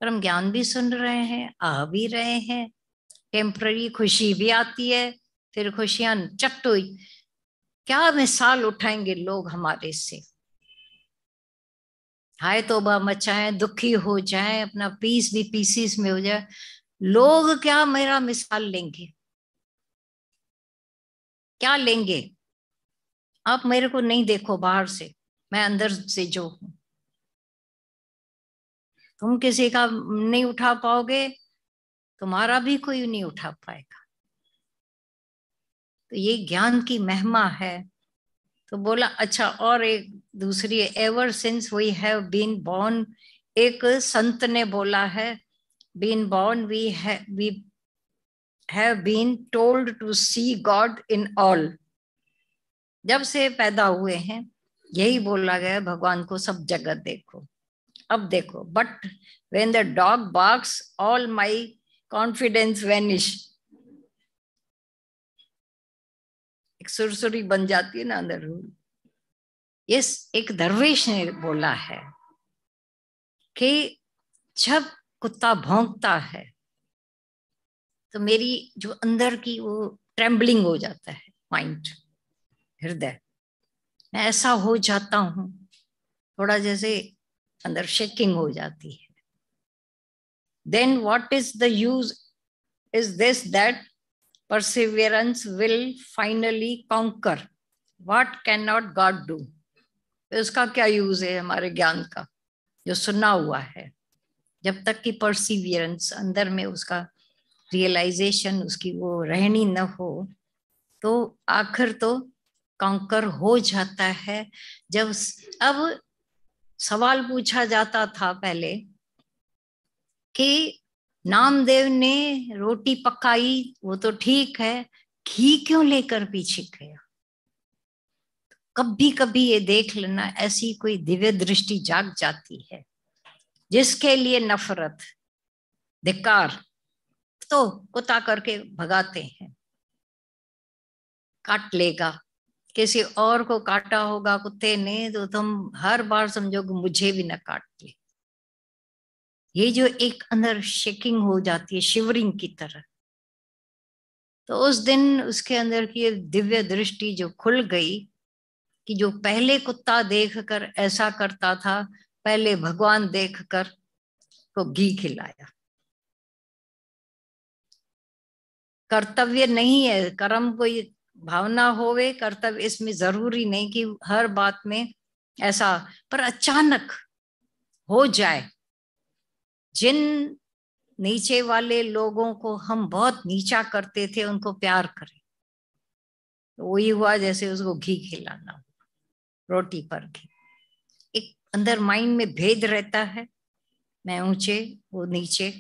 पर हम ज्ञान भी सुन रहे हैं, आ भी रहे हैं, टेम्पररी खुशी भी आती है, फिर खुशियां चट हुई। क्या मिसाल उठाएंगे लोग हमारे से, हाय तौबा मचाएं, दुखी हो जाएं, अपना पीस भी पीसीस में हो जाए, लोग क्या मेरा मिसाल लेंगे, क्या लेंगे। आप मेरे को नहीं देखो बाहर से, मैं अंदर से जो हूं। तुम किसी का नहीं उठा पाओगे, तुम्हारा भी कोई नहीं उठा पाएगा। तो ये ज्ञान की महिमा है। तो बोला अच्छा, और एक दूसरी, ever since we have been born, एक संत ने बोला है, been born we have been told to see God in all. जब से पैदा हुए हैं यही बोला गया, भगवान को सब जगह देखो। अब देखो, but when the dog barks all my confidence vanish. एक सुरसुरी बन जाती है ना अंदर। यस, एक दरवेश ने बोला है कि जब कुत्ता भौंकता है तो मेरी जो अंदर की वो ट्रेम्बलिंग हो जाता है, माइंड, हृदय, मैं ऐसा हो जाता हूं, थोड़ा जैसे अंदर शेकिंग हो जाती है। Then what is the use is this that perseverance will finally conquer what cannot God do। इसका क्या यूज है हमारे ज्ञान का, जो सुना हुआ है। जब तक कि परसिवियरेंस अंदर में उसका रियलाइजेशन, उसकी वो रहनी न हो, तो आखिर तो कॉन्कर हो जाता है। जब अब सवाल पूछा जाता था पहले कि नामदेव ने रोटी पकाई, वो तो ठीक है, घी क्यों लेकर पीछे गया। कभी कभी ये देख लेना, ऐसी कोई दिव्य दृष्टि जाग जाती है जिसके लिए नफरत, धिक्कार, तो कुत्ता करके भगाते हैं, काट लेगा। किसी और को काटा होगा कुत्ते ने तो तुम हर बार समझोगे मुझे भी न काट ले। ये जो एक अंदर शेकिंग हो जाती है, शिवरिंग की तरह, तो उस दिन उसके अंदर की दिव्य दृष्टि जो खुल गई कि जो पहले कुत्ता देखकर ऐसा करता था, पहले भगवान देखकर को घी खिलाया। कर्तव्य नहीं है, कर्म कोई भावना होवे, कर्तव्य इसमें जरूरी नहीं कि हर बात में ऐसा, पर अचानक हो जाए। जिन नीचे वाले लोगों को हम बहुत नीचा करते थे उनको प्यार करें, तो वही हुआ जैसे उसको घी खिलाना, रोटी पर घी। एक अंदर माइंड में भेद रहता है, मैं ऊंचे वो नीचे।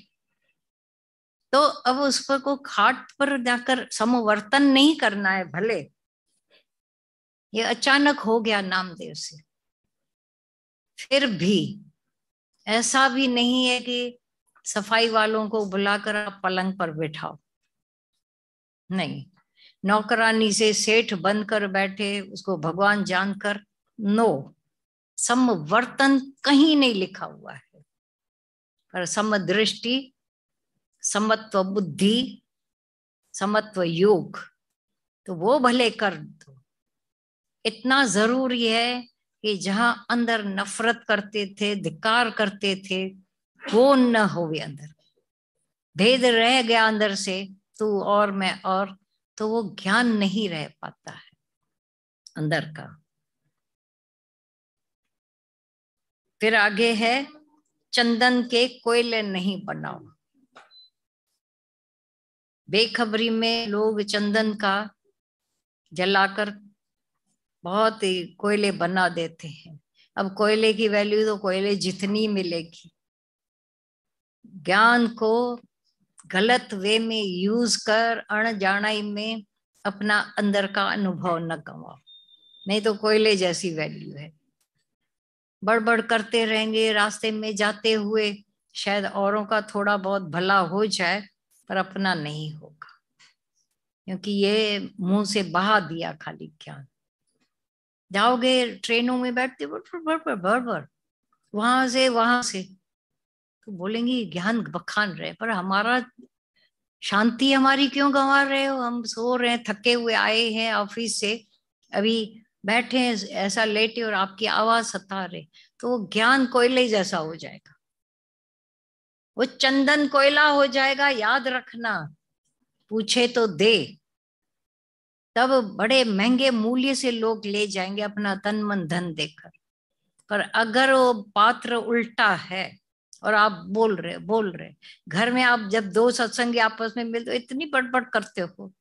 तो अब उस पर को खाट पर जाकर समवर्तन नहीं करना है। भले ये अचानक हो गया नामदेव से, फिर भी ऐसा भी नहीं है कि सफाई वालों को बुलाकर आप पलंग पर बैठाओ, नहीं। नौकरानी से सेठ बनकर बैठे उसको भगवान जानकर, नो। समवर्तन कहीं नहीं लिखा हुआ है, पर समदृष्टि, समत्व बुद्धि, समत्व योग, तो वो भले कर दो। इतना जरूरी है कि जहां अंदर नफरत करते थे, धिक्कार करते थे, वो न होवे अंदर, भेद रह गया अंदर से, तू और मैं और, तो वो ज्ञान नहीं रह पाता है अंदर का। फिर आगे है, चंदन के कोयले नहीं बनाओ। बेखबरी में लोग चंदन का जलाकर बहुत ही कोयले बना देते हैं। अब कोयले की वैल्यू तो कोयले जितनी मिलेगी। ज्ञान को गलत वे में यूज कर अणजानाई में अपना अंदर का अनुभव न गंवाओ, नहीं तो कोयले जैसी वैल्यू है। बड़बड़ करते रहेंगे रास्ते में जाते हुए, शायद औरों का थोड़ा बहुत भला हो जाए पर अपना नहीं होगा, क्योंकि ये मुंह से बहा दिया खाली ज्ञान। जाओगे ट्रेनों में बैठते बड़बड़ बड़बड़, वहां से वहां से, तो बोलेंगे ज्ञान बखान रहे, पर हमारा शांति हमारी क्यों गंवा रहे हो? हम सो रहे हैं, थके हुए आए हैं ऑफिस से, अभी बैठे हैं ऐसा लेटे और आपकी आवाज सता रहे, तो वो ज्ञान कोयले जैसा हो जाएगा, वो चंदन कोयला हो जाएगा, याद रखना। पूछे तो दे, तब बड़े महंगे मूल्य से लोग ले जाएंगे अपना तन मन धन देकर। पर अगर वो पात्र उल्टा है और आप बोल रहे घर में, आप जब दो सत्संगी आपस में मिलते हो इतनी बड़बड़ करते हो,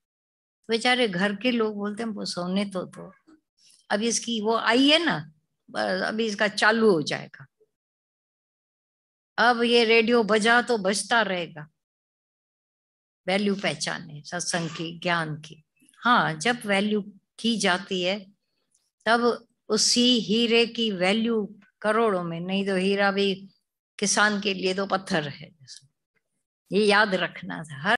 बेचारे घर के लोग बोलते हैं वो सोने तो दो, अभी इसकी वो आई है ना, अभी इसका चालू हो जाएगा, अब ये रेडियो बजा तो बजता रहेगा। वैल्यू पहचाने सत्संग की, ज्ञान की। हाँ, जब वैल्यू की जाती है तब उसी हीरे की वैल्यू करोड़ों में, नहीं तो हीरा भी किसान के लिए तो पत्थर है। ये याद रखना था।